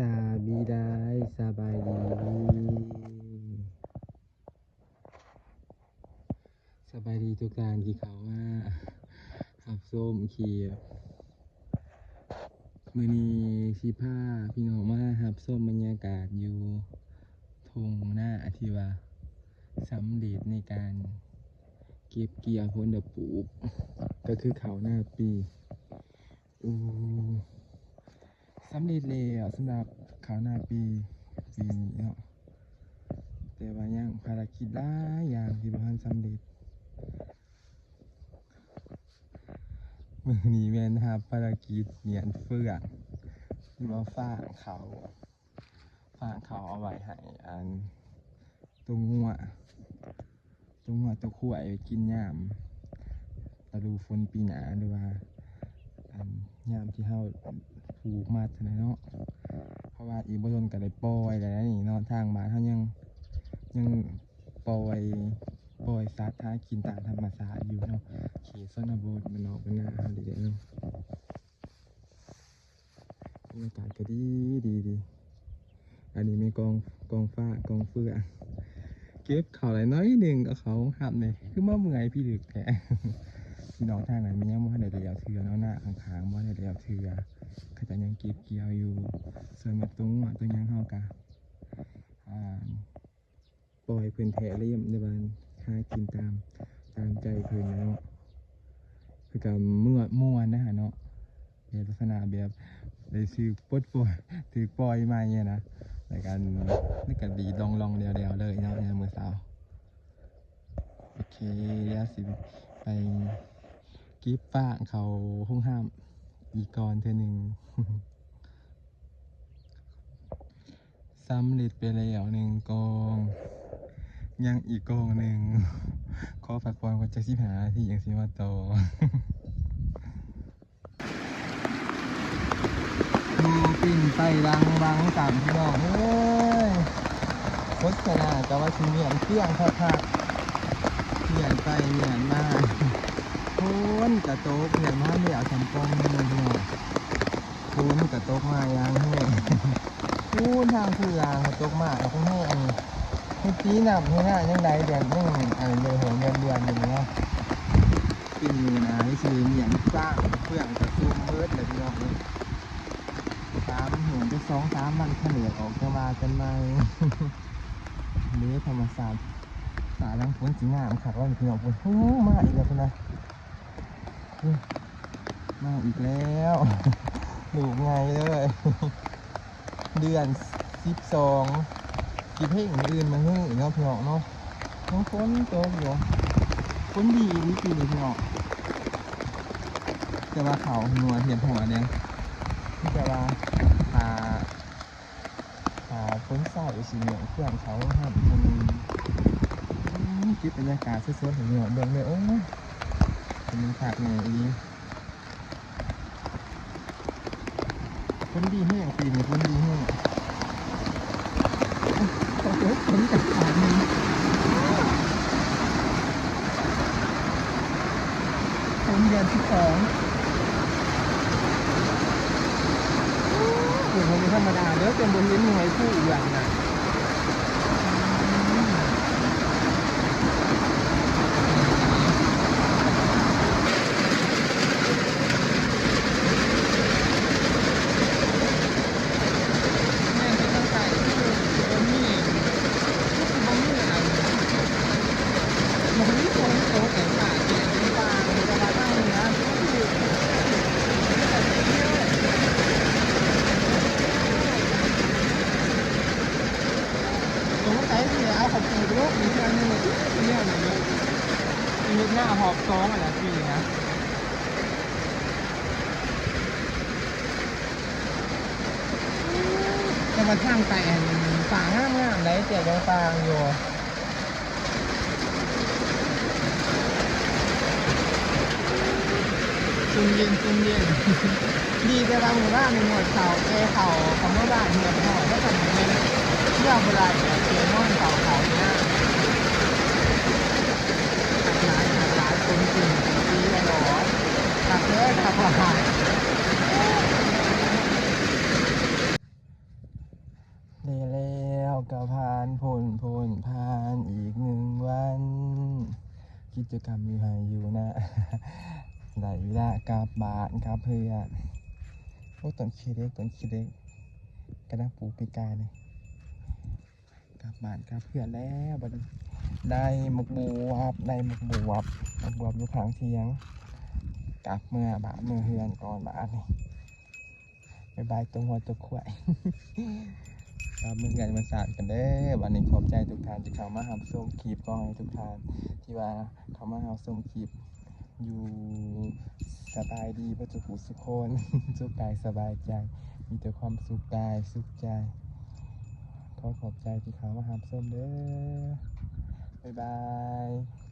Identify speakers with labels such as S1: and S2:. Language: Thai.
S1: สาบีได้สบายดีสบายดีทุกการที่เขาว่าหับส้มเขียวมือนีสีผ้าพี่น้องมาหับส้มบรรยากาศอยู่ทงหน้าที่ว่าสำเร็จในการเก็บเกี่ยวผลดอกปลูกก็คือเขาหน้าปีสำเร็จแล้วสำหรับเขาหน้าปีนี้เนาะแต่ว่ายังภารกิจหลายอย่างที่บ้านสำเร็จมือนี้แม่นครับภารกิจเหยียนเฟือกที่ว่าฝากเขาเอาไว้ให้อันตัวงัวตัวขั้วไปกินยามฤดูฝนปีหน้าหรือว่าอันยามที่เฮาปลูกมาเท่านั้นเนาะเพราะว่าอีกบ่โดนก็ได้ปล่อยแล้วนี่เนาะทางบ้านเฮายังปล่อยสัตว์หากินตามธรรมชาติอยู่เนาะเขตชนบทมันออกเป็นหน้าเฮาดีเนาะบรรยากาศก็ดีอันนี้มีกองฟ้ากองเฟือกเก็บเขาหลายน้อยหนึ่งกับเขาหับเนี่ยคือมาเมื่อยพี่ดึกแท้พี่น้องทางไหนมันยังไม่ได้เลี้ยวเทือเนาะหน้าข้างๆไม่ได้เลี้ยวเทือเขาจะยังเก็บเกี่ยวอยู่ส่วนมาตุ้งตัวยังเฮากะปล่อยเพื่อนแถเลี่ยมในบ้านหากินตามใจเพื่อนเนาะคือกับม่วนนะฮะเนาะแบบลักษณะแบบได้ซื้อปลดปล่อยถือปล่อยมาเนี่ยนะในการนี่ก็ดีลองเดียวเลยเนาะในมือสาวโอเคแล้วสิไปกีบป้าเขาห้องห้ามอีกก่อนเธอหนึ่งซ้ำเร็จไปแล้วหนึ่งกองยังอีกกองหนึ่งขอฝากบอลก็จะสิบหาที่ยังสิมาต่อปิ่นไปรังบังสามพี่น้องเอ้ยโคตรขนาดแต่ว่าชิ้นเหนียนเครื่องคักเหนียนไปเหนียนมาโคนกระโตกเหนียนมาเดี๋ยวฉันกองเลยพี่น้องโคนกระโตกมายังแห้งพูนทางคือกระโตกมาเอาแห้งให้ตีหนับให้หน้ายังไดเดือนยังอะไรเลยหัวเดือนอย่างเงี้ยปิ่นมือนะให้ซื้อเหนียนสร้างเครื่องกระตุ้มเบิร์ดเลยพี่น้องเหมือนจะ2-3 วันเฉลี่ยออกจะมากันมาเนื้อธรรมศาสตร์สาลังฝนสีงามขัดว่าพี่น้องฝนมาอีกแล้วนะมาอีกแล้วดูไงเลยเดือน12กี่เพลงอื่นมาเฮ้ยเนาะพี่น้องเนาะน้องฝนโตอยู่ฝนดีนี่ปีนี้พี่น้องจะว่าเขาหัวเทียมหัวเนี่ยที่จะว่าฝนใส่สีเหลืองเครื่องเขาห้ามมันคิดบรรยากาศสวยๆของเหนือเบื้องเลยเป็นฉากไหนดีฝนดีแห้งปีนี้ฝนดีแห้งฝนจัดขาดนึงฝนเดือน12เป็นคนธรรมดาเด้อเป็นบนลิ้นหน่วยผู้อย่างน่ะขอบคุณลูกมีเพื่อนนี่เนี่ยหนึ่งมีหน้าหอบซ้องอะไรปีนะจะมาทางไก่ป่าห้ามไหนเจ๋ยังฟางอยู่จุ่มเย็นดีแต่บางหมู่บ้านในหมวดเขาเขาของเมื่อบ้านเหี่ยวหน่อยถ้าทำอย่างนี้เที่ยวเวลาเนี่ยเจอน้องเขาเนี่ยหลายคนจริงดีเลยหรอขับเลยขับผ่าน กิจกรรมอยู่ไฮอยู่นะ ได้เวลากลับบ้านครับเพื่อนโอ้ต้นขี้เล็กกระดังปลูกปีกายเลยกลับบ้านครับเพื่อนแล้วบัดนี้ได้หมกบวบอยู่ข้างเทียงกลับเมื่อบาทเมื่อเฮือนก่อนบาทนี่บ๊ายบายตัวหัวตัวขวาย ครับมือกันมาสานกันเด้อวันนี้ขอบใจทุกท่านที่เข้ามาหาส้มคลิปก็ให้ทุกท่านที่ว่าเข้ามาหาส้มคลิปอยู่สบายดีประจุหูสุขคน สุขกายสบายใจมีแต่ความสุขกายสุขใจขอขอบใจที่เข้ามาหาส้มเด้อบ๊ายบาย